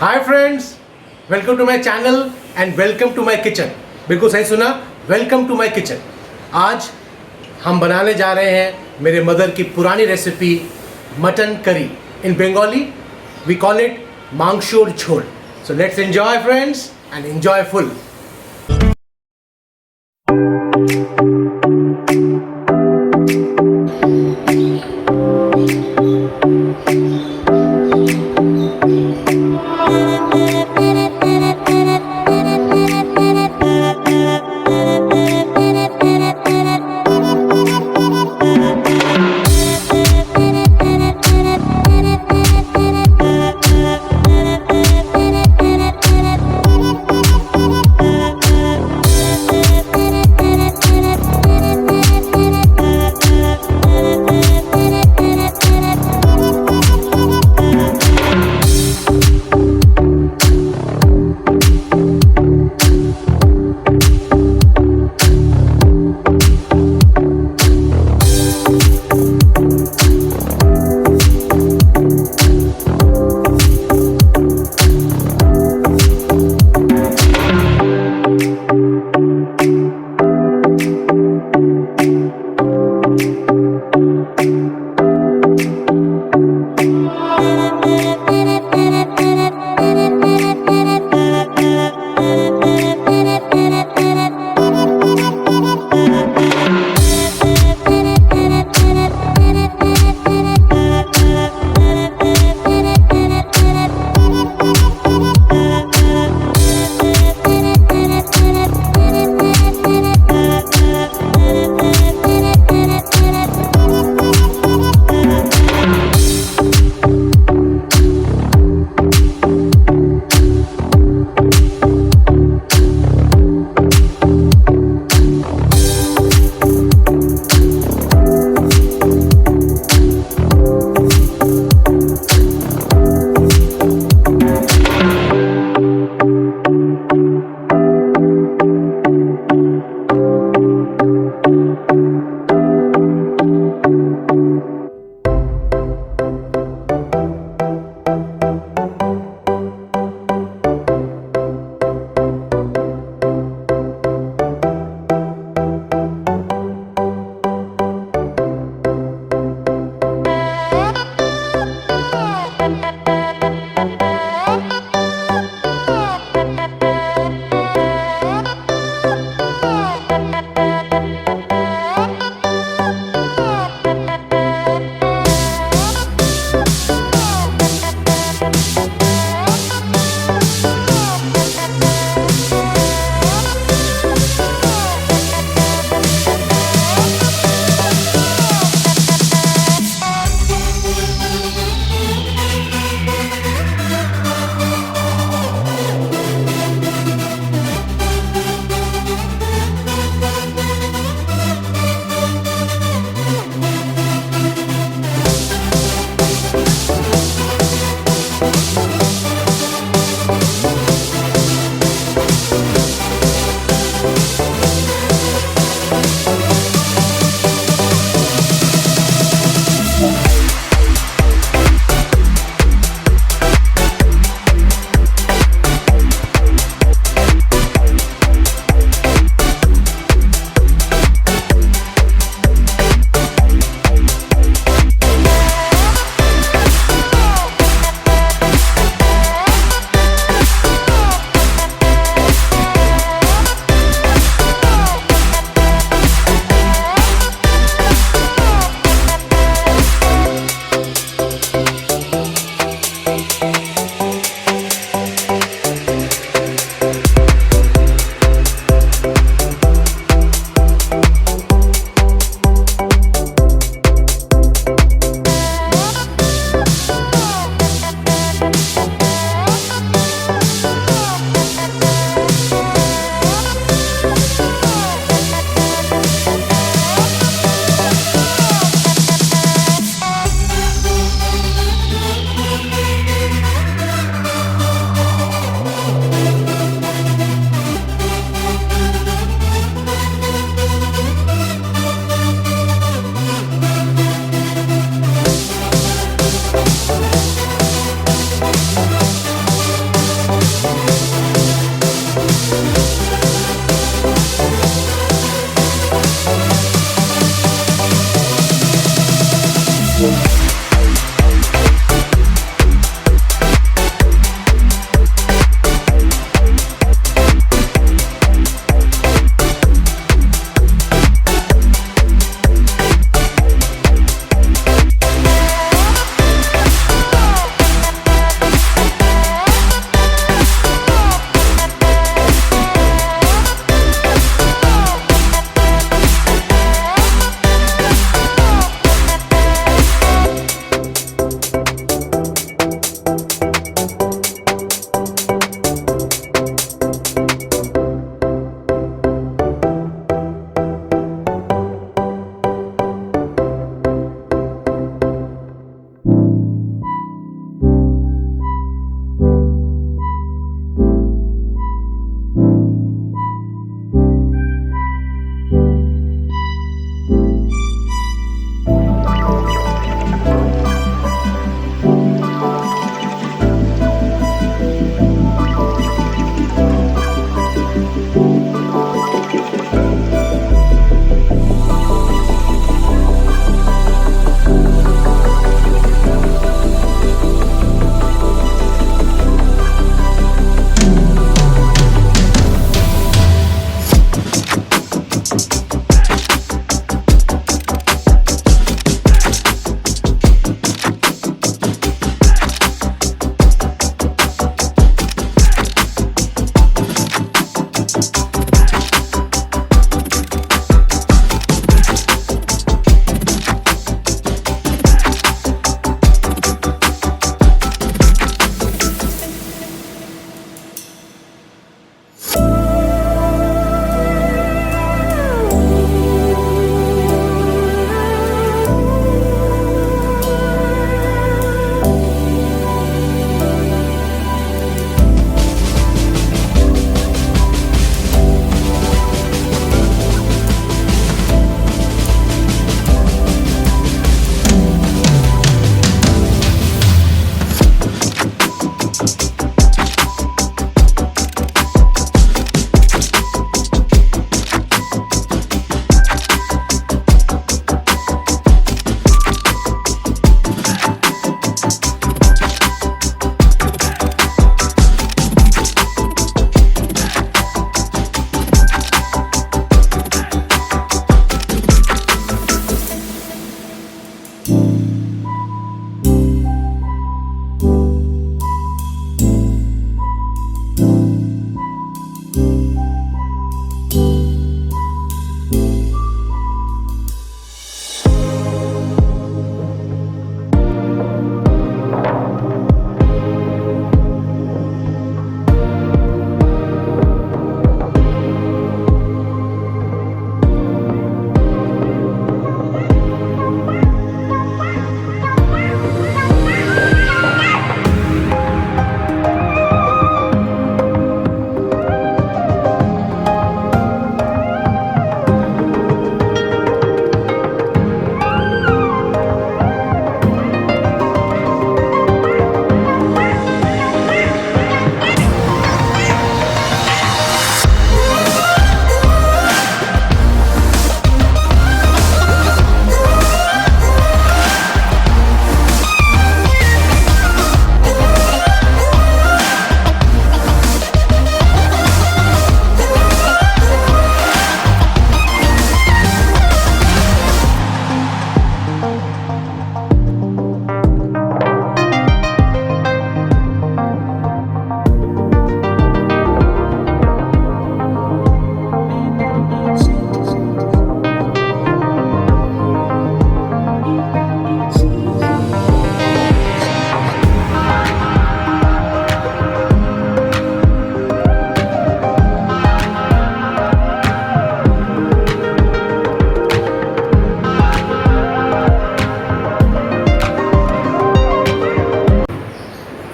Hi friends, welcome to my channel and welcome to my kitchen. बिल्कुल सही सुना, welcome to my kitchen. आज हम बनाने जा रहे हैं मेरे मदर की पुरानी recipe mutton curry. In Bengali we call it mangshor jhol. So let's enjoy friends and enjoy full.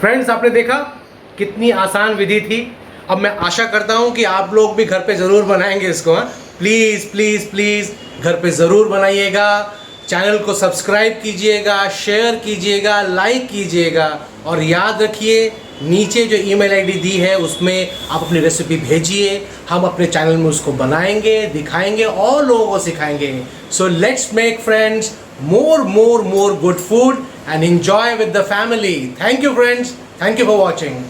Friends, आपने देखा कितनी आसान विधि थी। अब मैं आशा करता हूँ कि आप लोग भी घर पे ज़रूर बनाएंगे इसको। हाँ, प्लीज़ प्लीज़ प्लीज़ घर पे ज़रूर बनाइएगा। चैनल को सब्सक्राइब कीजिएगा, शेयर कीजिएगा, लाइक कीजिएगा और याद रखिए नीचे जो ईमेल आईडी दी है उसमें आप अपनी रेसिपी भेजिए। हम अपने चैनल में उसको बनाएंगे, दिखाएंगे और लोगों को सिखाएंगे। So let's make friends more good food and enjoy with the family. Thank you friends. Thank you for watching.